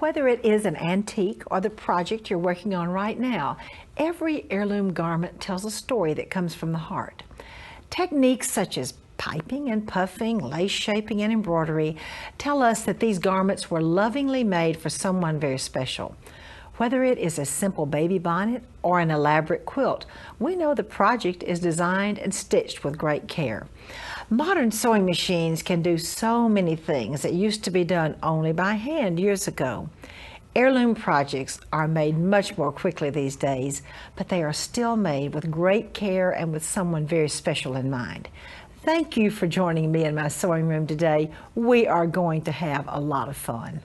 Whether it is an antique or the project you're working on right now, every heirloom garment tells a story that comes from the heart. Techniques such as piping and puffing, lace shaping and embroidery tell us that these garments were lovingly made for someone very special. Whether it is a simple baby bonnet or an elaborate quilt, we know the project is designed and stitched with great care. Modern sewing machines can do so many things that used to be done only by hand years ago. Heirloom projects are made much more quickly these days, but they are still made with great care and with someone very special in mind. Thank you for joining me in my sewing room today. We are going to have a lot of fun.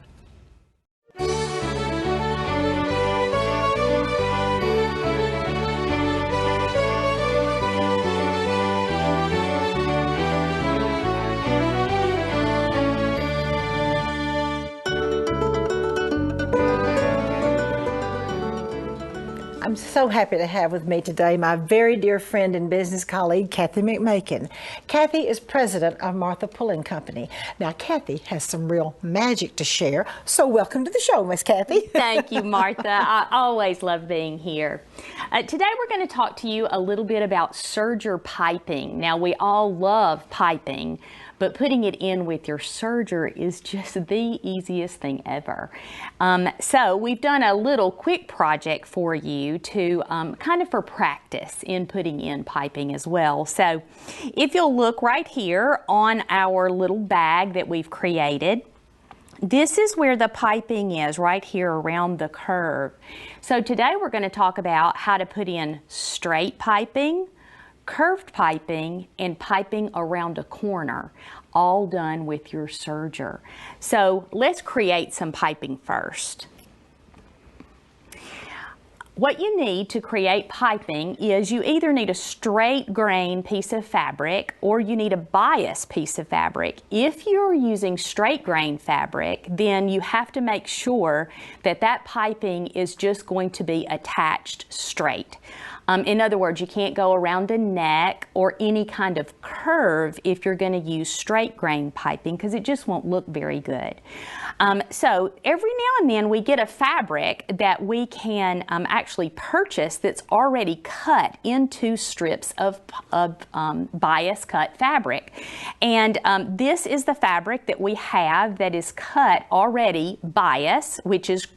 I'm so happy to have with me today my very dear friend and business colleague, Kathy McMakin. Kathy is president of Martha Pulling Company. Now, Kathy has some real magic to share, so welcome to the show, Miss Kathy. Thank you, Martha. I always love being here. Today we're going to talk to you a little bit about serger piping. Now, we all love piping, but putting it in with your serger is just the easiest thing ever. So we've done a little quick project for you to kind of for practice in putting in piping as well. So if you'll look right here on our little bag that we've created, this is where the piping is, right here around the curve. So today we're going to talk about how to put in straight piping, curved piping, and piping around a corner, all done with your serger. So let's create some piping first. What you need to create piping is you either need a straight grain piece of fabric or you need a bias piece of fabric. If you're using straight grain fabric, then you have to make sure that that piping is just going to be attached straight. In other words, you can't go around a neck or any kind of curve if you're going to use straight grain piping because it just won't look very good. So every now and then we get a fabric that we can actually purchase that's already cut into strips of bias cut fabric. And this is the fabric that we have that is cut already bias, which is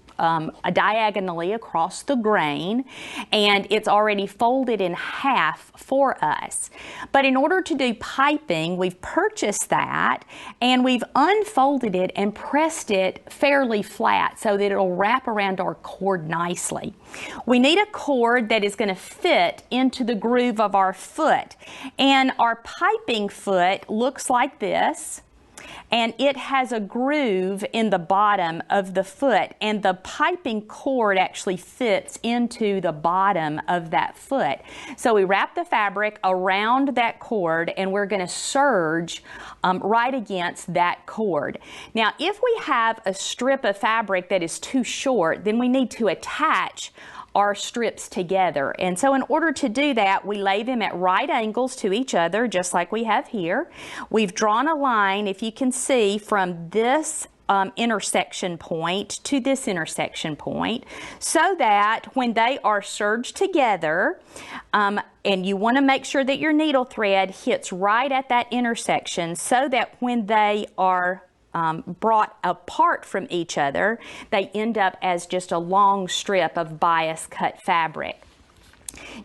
diagonally across the grain, and it's already folded in half for us. But in order to do piping, we've purchased that and we've unfolded it and pressed it fairly flat so that it'll wrap around our cord nicely. We need a cord that is going to fit into the groove of our foot, and our piping foot looks like this. And it has a groove in the bottom of the foot, and the piping cord actually fits into the bottom of that foot. So we wrap the fabric around that cord and we're going to serge right against that cord. Now, if we have a strip of fabric that is too short, then we need to attach our strips together. And so in order to do that, we lay them at right angles to each other, just like we have here. We've drawn a line, if you can see, from this intersection point to this intersection point, so that when they are serged together, and you want to make sure that your needle thread hits right at that intersection so that when they are brought apart from each other, they end up as just a long strip of bias cut fabric.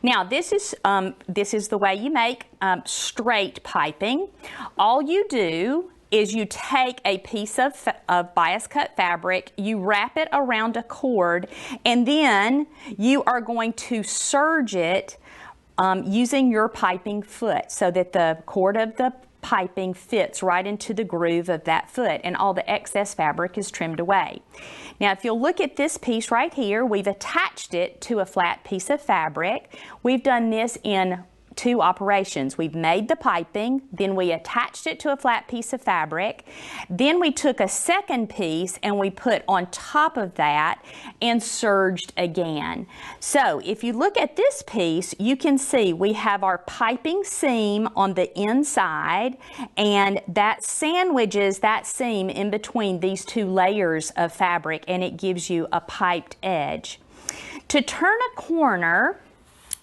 Now, this is the way you make straight piping. All you do is you take a piece of bias cut fabric, you wrap it around a cord, and then you are going to serge it using your piping foot so that the cord of the piping fits right into the groove of that foot and all the excess fabric is trimmed away. Now, if you'll look at this piece right here, we've attached it to a flat piece of fabric. We've done this in two operations. We've made the piping, then we attached it to a flat piece of fabric, then we took a second piece and we put on top of that and serged again. So if you look at this piece, you can see we have our piping seam on the inside, and that sandwiches that seam in between these two layers of fabric, and it gives you a piped edge. To turn a corner,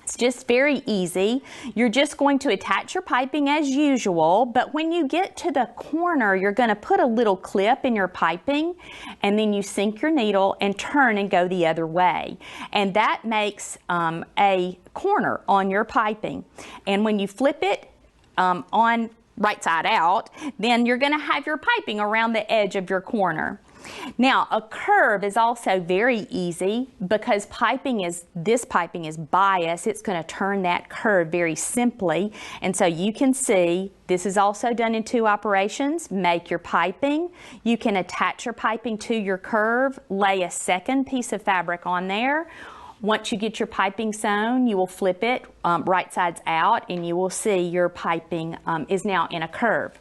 it's just very easy. You're just going to attach your piping as usual, but when you get to the corner, you're going to put a little clip in your piping, and then you sink your needle and turn and go the other way. And that makes a corner on your piping. And when you flip it on right side out, then you're going to have your piping around the edge of your corner. Now, a curve is also very easy because this piping is bias. It's going to turn that curve very simply. And so you can see this is also done in two operations. Make your piping. You can attach your piping to your curve, lay a second piece of fabric on there. Once you get your piping sewn, you will flip it right sides out, and you will see your piping is now in a curve.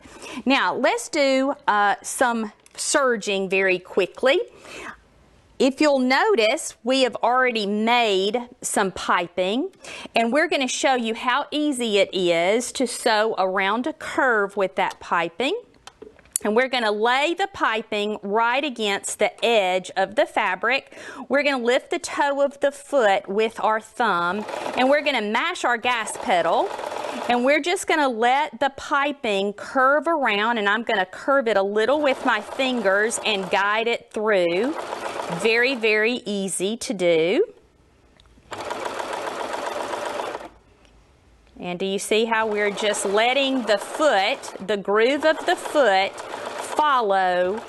Now, let's do some serging very quickly. If you'll notice, we have already made some piping, and we're going to show you how easy it is to sew around a curve with that piping. And we're going to lay the piping right against the edge of the fabric. We're going to lift the toe of the foot with our thumb, and we're going to mash our gas pedal. And we're just going to let the piping curve around, and I'm going to curve it a little with my fingers and guide it through. Very, very easy to do. And do you see how we're just letting the foot, the groove of the foot, follow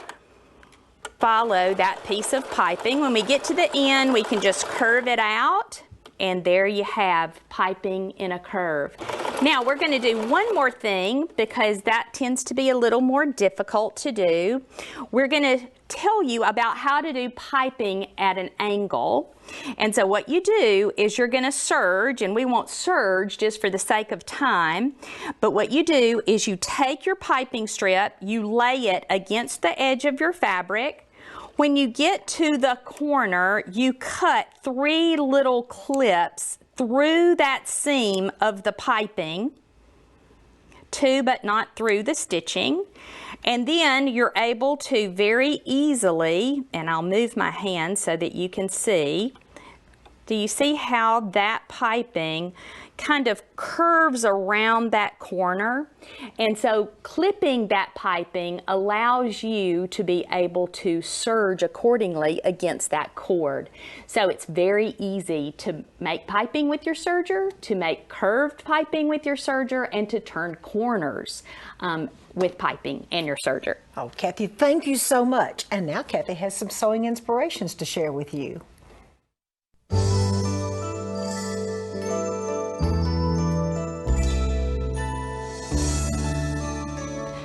that piece of piping? When we get to the end, we can just curve it out, and there you have piping in a curve. Now we're going to do one more thing because that tends to be a little more difficult to do. We're going to tell you about how to do piping at an angle. And so what you do is you're going to serge, and we won't serge just for the sake of time, but what you do is you take your piping strip, you lay it against the edge of your fabric. When you get to the corner, you cut 3 little clips through that seam of the piping, 2 but not through the stitching. And then you're able to very easily, and I'll move my hand so that you can see, do you see how that piping kind of curves around that corner? And so clipping that piping allows you to be able to serge accordingly against that cord. So it's very easy to make piping with your serger, to make curved piping with your serger, and to turn corners with piping and your serger. Oh, Kathy, thank you so much. And now Kathy has some sewing inspirations to share with you.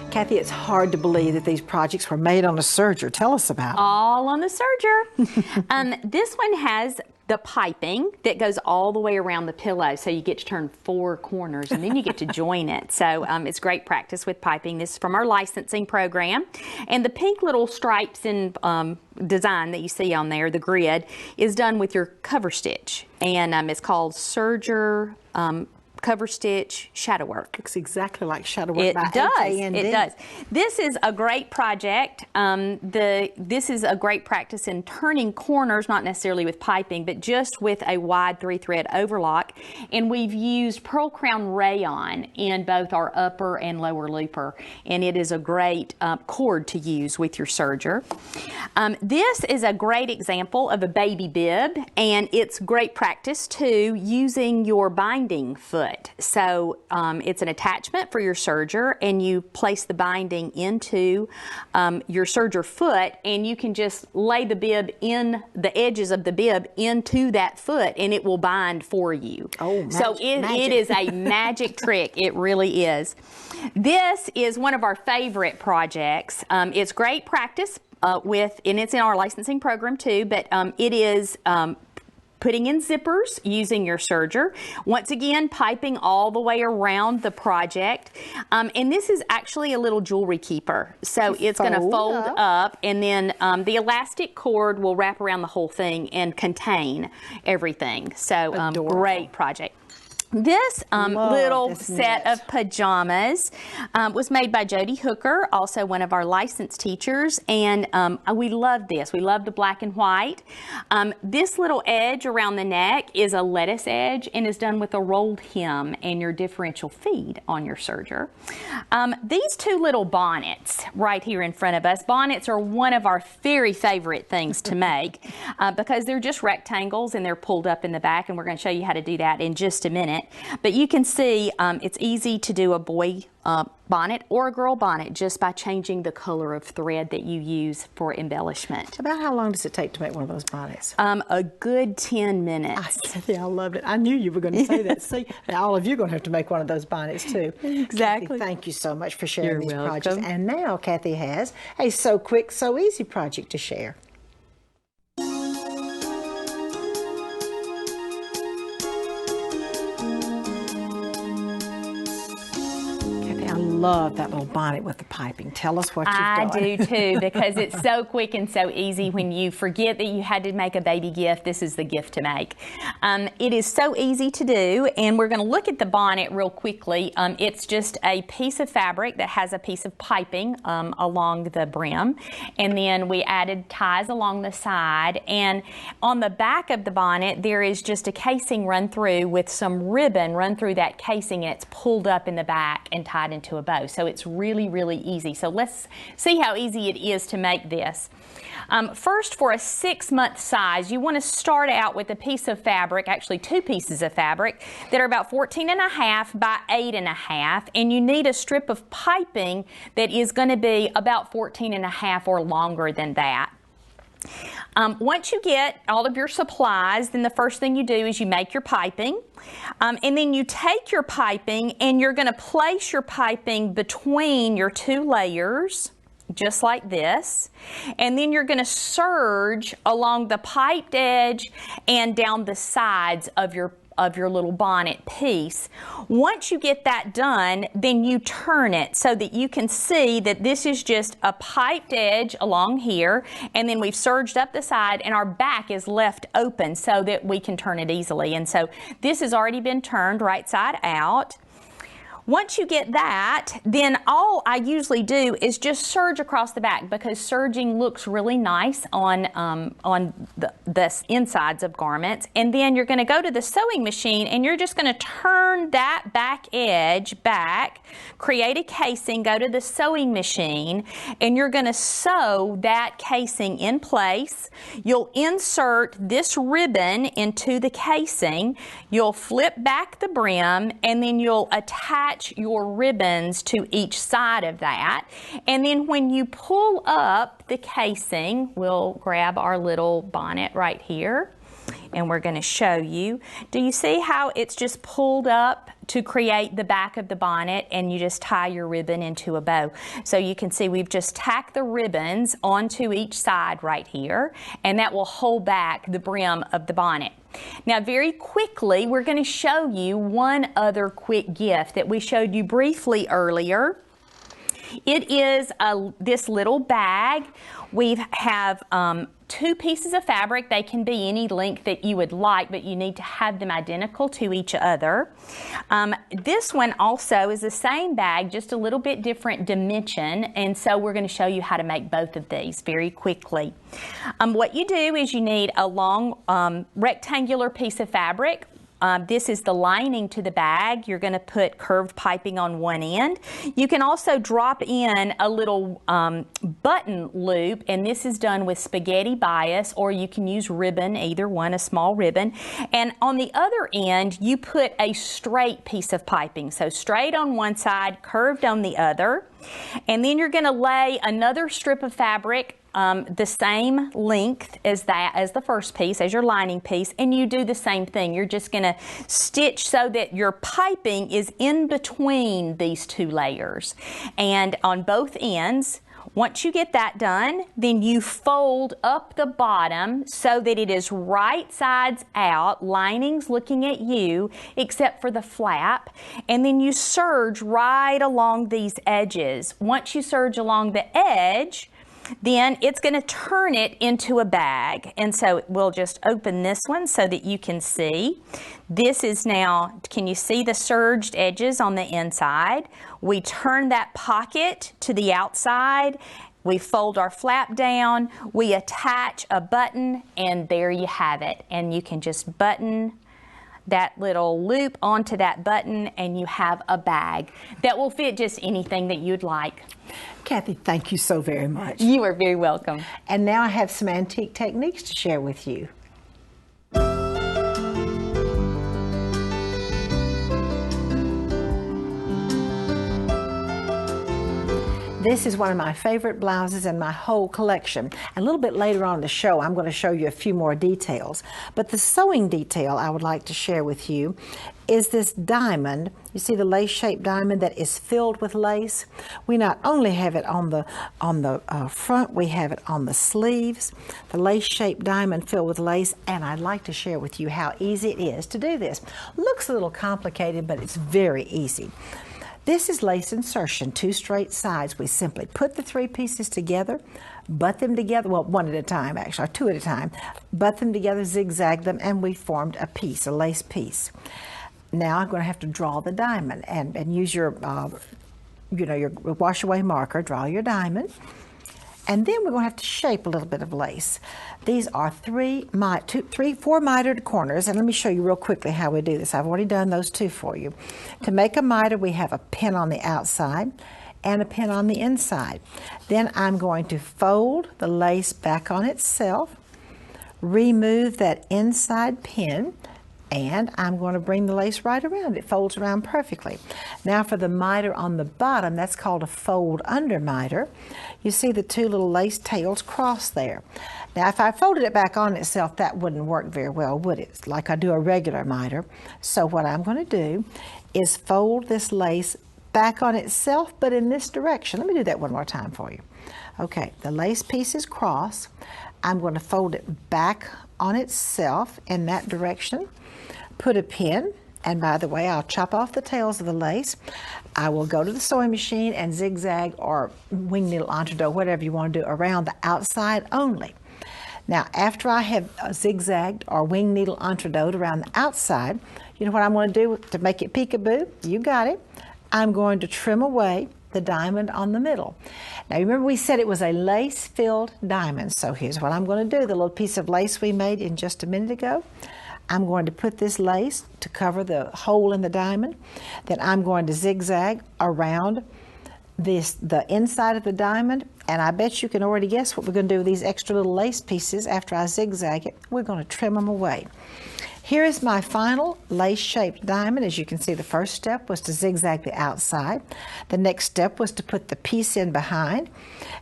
Kathy, it's hard to believe that these projects were made on a serger. Tell us about it. All on the serger. This one has the piping that goes all the way around the pillow, so you get to turn 4 corners, and then you get to join it. So it's great practice with piping. This is from our licensing program. And the pink little stripes and design that you see on there, the grid, is done with your cover stitch. And it's called Serger cover stitch shadow work. Looks exactly like shadow work. It does. It does. This is a great project. This is a great practice in turning corners, not necessarily with piping, but just with a wide 3-thread overlock. And we've used pearl crown rayon in both our upper and lower looper, and it is a great cord to use with your serger. This is a great example of a baby bib, and it's great practice too using your binding foot. So it's an attachment for your serger, and you place the binding into your serger foot, and you can just lay the bib in the edges of the bib into that foot, and it will bind for you. Oh, magic, so it is a magic trick. It really is. This is one of our favorite projects. It's great practice and it's in our licensing program too, but it is putting in zippers using your serger. Once again, piping all the way around the project. And this is actually a little jewelry keeper. So it's going to fold up, and then the elastic cord will wrap around the whole thing and contain everything. So great project. This little set of pajamas was made by Jody Hooker, also one of our licensed teachers, and we love this. We love the black and white. This little edge around the neck is a lettuce edge and is done with a rolled hem and your differential feed on your serger. These two little bonnets right here in front of us, bonnets are one of our very favorite things to make because they're just rectangles and they're pulled up in the back, and we're going to show you how to do that in just a minute. But you can see it's easy to do a boy bonnet or a girl bonnet just by changing the color of thread that you use for embellishment. About how long does it take to make one of those bonnets? A good 10 minutes. I loved it. I knew you were going to say that. See, all of you are going to have to make one of those bonnets too. Exactly. Kathy, thank you so much for sharing these welcome. projects. And now Kathy has a So Quick, So Easy project to share. I love that little bonnet with the piping. Tell us what you've done. I do too, because it's so quick and so easy. When you forget that you had to make a baby gift, this is the gift to make. It is so easy to do, and we're going to look at the bonnet real quickly. It's just a piece of fabric that has a piece of piping along the brim, and then we added ties along the side, and on the back of the bonnet there is just a casing run through with some ribbon run through that casing, and it's pulled up in the back and tied into a bow. So it's really, really easy. So let's see how easy it is to make this. First, for a 6-month size, you want to start out with a piece of fabric, actually 2 pieces of fabric that are about 14.5 by 8.5, and you need a strip of piping that is going to be about 14.5 or longer than that. Once you get all of your supplies, then the first thing you do is you make your piping, and then you take your piping and you're going to place your piping between your 2 layers, just like this, and then you're going to serge along the piped edge and down the sides of your little bonnet piece. Once you get that done, then you turn it so that you can see that this is just a piped edge along here, and then we've serged up the side, and our back is left open so that we can turn it easily. And so this has already been turned right side out. Once you get that, then all I usually do is just serge across the back, because serging looks really nice on the insides of garments. And then you're going to go to the sewing machine and you're just going to turn that back edge back, create a casing, go to the sewing machine, and you're going to sew that casing in place. You'll insert this ribbon into the casing, you'll flip back the brim, and then you'll attach your ribbons to each side of that. And then when you pull up the casing, we'll grab our little bonnet right here and we're going to show you. Do you see how it's just pulled up to create the back of the bonnet, and you just tie your ribbon into a bow? So you can see we've just tacked the ribbons onto each side right here, and that will hold back the brim of the bonnet. Now, very quickly, we're going to show you one other quick gift that we showed you briefly earlier. It is this little bag. We have 2 pieces of fabric. They can be any length that you would like, but you need to have them identical to each other. This one also is the same bag, just a little bit different dimension, and so we're going to show you how to make both of these very quickly. What you do is you need a long rectangular piece of fabric. This is the lining to the bag. You're going to put curved piping on one end. You can also drop in a little button loop, and this is done with spaghetti bias, or you can use ribbon, either one, a small ribbon. And on the other end, you put a straight piece of piping. So straight on one side, curved on the other. And then you're going to lay another strip of fabric the same length as the first piece, as your lining piece, and you do the same thing. You're just going to stitch so that your piping is in between these 2 layers. And on both ends, Once you get that done, then you fold up the bottom so that it is right sides out, linings looking at you, except for the flap, and then you serge right along these edges. Once you serge along the edge, then it's going to turn it into a bag. And so we'll just open this one so that you can see. This is now, can you see the serged edges on the inside? We turn that pocket to the outside. We fold our flap down. We attach a button, and there you have it. And you can just button that little loop onto that button, and you have a bag that will fit just anything that you'd like. Kathy, thank you so very much. You are very welcome. And now I have some antique techniques to share with you. This is one of my favorite blouses in my whole collection. A little bit later on in the show, I'm going to show you a few more details. But the sewing detail I would like to share with you is this diamond. You see the lace-shaped diamond that is filled with lace? We not only have it on the front, we have it on the sleeves. The lace-shaped diamond filled with lace, and I'd like to share with you how easy it is to do this. Looks a little complicated, but it's very easy. This is lace insertion, 2 straight sides. We simply put the 3 pieces together, butt them together, well, 1 at a time actually, or 2 at a time, butt them together, zigzag them, and we formed a piece, a lace piece. Now I'm going to have to draw the diamond and use your, your wash away marker, draw your diamond. And then we're going to have to shape a little bit of lace. These are 4 mitered corners, and let me show you real quickly how we do this. I've already done those 2 for you. To make a miter, we have a pin on the outside and a pin on the inside. Then I'm going to fold the lace back on itself, remove that inside pin, and I'm going to bring the lace right around. It folds around perfectly. Now for the miter on the bottom, that's called a fold under miter. You see the 2 little lace tails cross there. Now if I folded it back on itself, that wouldn't work very well, would it? Like I do a regular miter. So what I'm going to do is fold this lace back on itself, but in this direction. Let me do that one more time for you. Okay, the lace pieces cross. I'm going to fold it back on itself in that direction. Put a pin, and by the way, I'll chop off the tails of the lace. I will go to the sewing machine and zigzag or wing needle entredot, whatever you want to do, around the outside only. Now, after I have zigzagged or wing needle entredot around the outside, you know what I'm going to do to make it peekaboo? You got it. I'm going to trim away the diamond on the middle. Now remember we said it was a lace-filled diamond, so here's what I'm going to do. The little piece of lace we made in just a minute ago, I'm going to put this lace to cover the hole in the diamond. Then I'm going to zigzag around the inside of the diamond, and I bet you can already guess what we're going to do with these extra little lace pieces after I zigzag it. We're going to trim them away. Here is my final lace-shaped diamond. As you can see, the first step was to zigzag the outside. The next step was to put the piece in behind.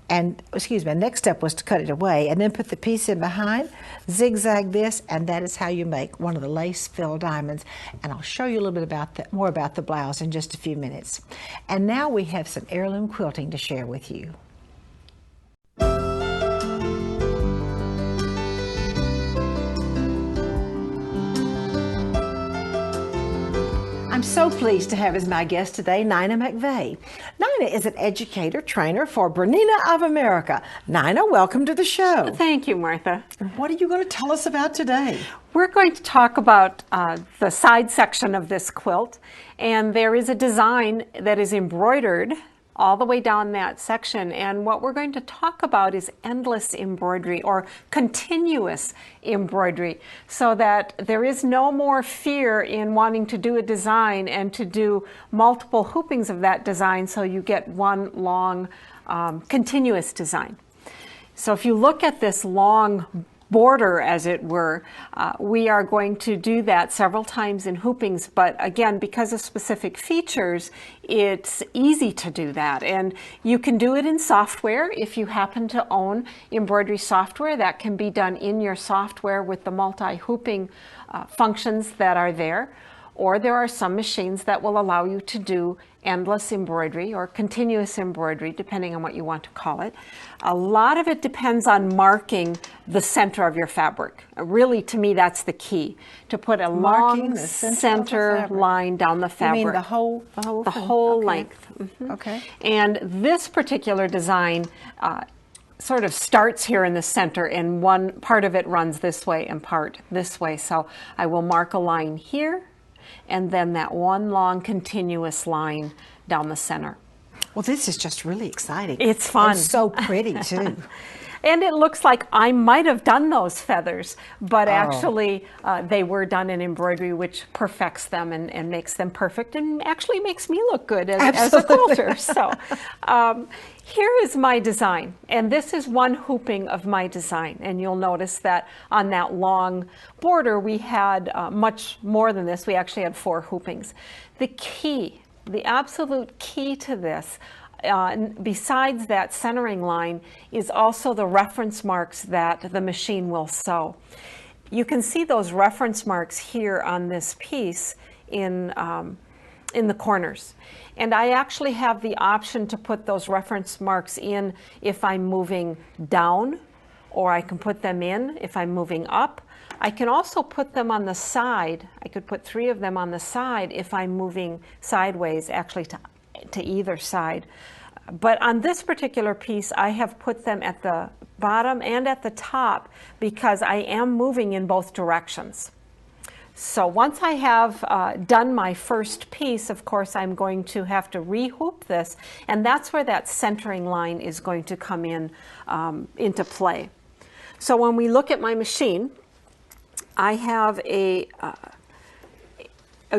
And, the next step was to cut it away and then put the piece in behind, zigzag this, and that is how you make one of the lace-filled diamonds. And I'll show you a little bit about that, more about the blouse in just a few minutes. And now we have some heirloom quilting to share with you. I'm so pleased to have as my guest today, Nina McVeigh. Nina is an educator, trainer for Bernina of America. Nina, welcome to the show. Thank you, Martha. What are you going to tell us about today? We're going to talk about the side section of this quilt, and there is a design that is embroidered all the way down that section, and what we're going to talk about is endless embroidery or continuous embroidery, so that there is no more fear in wanting to do a design and to do multiple hoopings of that design so you get one long continuous design. So if you look at this long border, as it were, we are going to do that several times in hoopings, but again, because of specific features, it's easy to do that. And you can do it in software. If you happen to own embroidery software, that can be done in your software with the multi-hooping functions that are there. or there are some machines that will allow you to do endless embroidery or continuous embroidery, depending on what you want to call it. A lot of it depends on marking the center of your fabric. Really, to me, that's the key, to put a long center line down the fabric. You mean the whole okay. Length. Mm-hmm. Okay. And this particular design sort of starts here in the center, and one part of it runs this way and part this way. So I will mark a line here, and then that one long continuous line down the center. Well, this is just really exciting. It's fun. And so pretty, too. And it looks like I might have done those feathers, but actually they were done in embroidery, which perfects them and makes them perfect, and actually makes me look good as a quilter. So here is my design, and this is one hooping of my design. And you'll notice that on that long border, we had much more than this. We actually had 4 hoopings. The key, the absolute key to this, besides that centering line, is also the reference marks that the machine will sew. You can see those reference marks here on this piece in the corners. And I actually have the option to put those reference marks in if I'm moving down, or I can put them in if I'm moving up. I can also put them on the side. I could put 3 of them on the side if I'm moving sideways, actually to either side. But on this particular piece, I have put them at the bottom and at the top because I am moving in both directions. So once I have done my first piece, of course, I'm going to have to re-hoop this, and that's where that centering line is going to come in into play. So when we look at my machine, I have a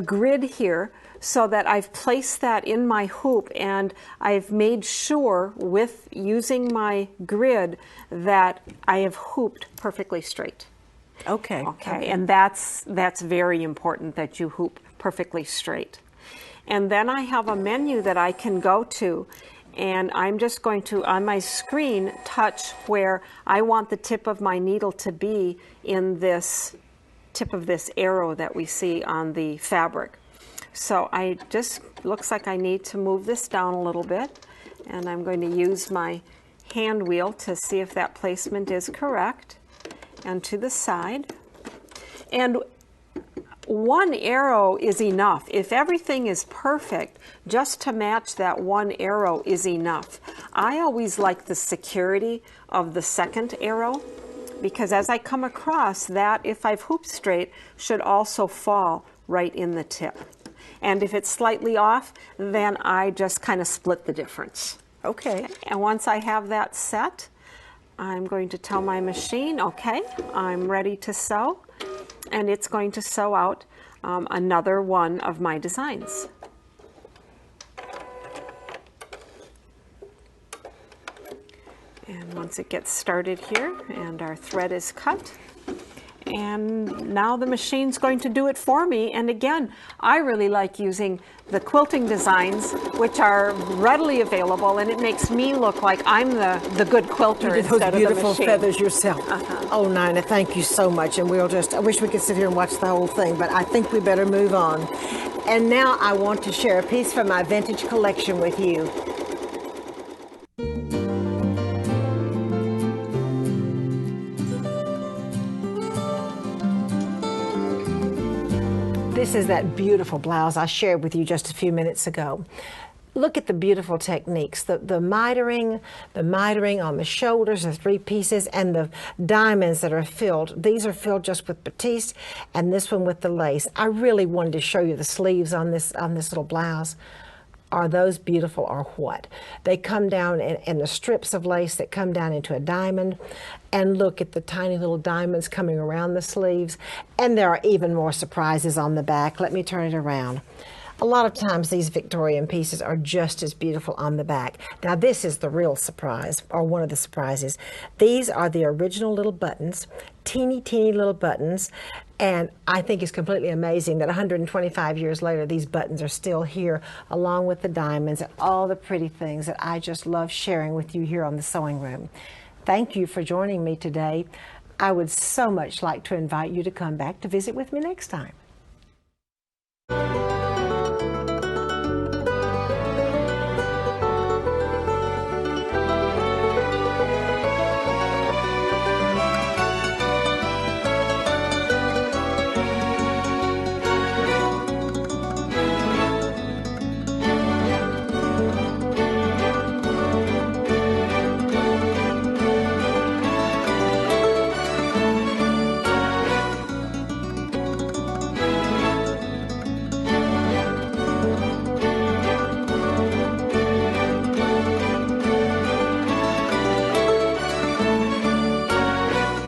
grid here, so that I've placed that in my hoop, and I've made sure with using my grid that I have hooped perfectly straight. Okay. And that's very important, that you hoop perfectly straight. And then I have a menu that I can go to, and I'm just going to, on my screen, touch where I want the tip of my needle to be in this tip of this arrow that we see on the fabric. So I just, looks like I need to move this down a little bit, and I'm going to use my hand wheel to see if that placement is correct, and to the side. And one arrow is enough. If everything is perfect, just to match that one arrow is enough. I always like the security of the second arrow, because as I come across that, if I've hooped straight, should also fall right in the tip. And if it's slightly off, then I just kind of split the difference. Okay. And once I have that set, I'm going to tell my machine, okay, I'm ready to sew, and it's going to sew out another one of my designs. And once it gets started here, and our thread is cut, and now the machine's going to do it for me. And again, I really like using the quilting designs, which are readily available, and it makes me look like I'm the good quilter you did instead those beautiful of the machine. feathers yourself. Oh, Nina, thank you so much. And I wish we could sit here and watch the whole thing, but I think we better move on. And now I want to share a piece from my vintage collection with you. This is that beautiful blouse I shared with you just a few minutes ago. Look at the beautiful techniques, the mitering on the shoulders, the 3 pieces, and the diamonds that are filled. These are filled just with batiste, and this one with the lace. I really wanted to show you the sleeves on this little blouse. Are those beautiful or what? They come down in the strips of lace that come down into a diamond, and look at the tiny little diamonds coming around the sleeves, and there are even more surprises on the back. Let me turn it around. A lot of times these Victorian pieces are just as beautiful on the back. Now this is the real surprise, or one of the surprises. These are the original little buttons, teeny little buttons, and I think it's completely amazing that 125 years later these buttons are still here, along with the diamonds and all the pretty things that I just love sharing with you here on the Sewing Room. Thank you for joining me today. I would so much like to invite you to come back to visit with me next time.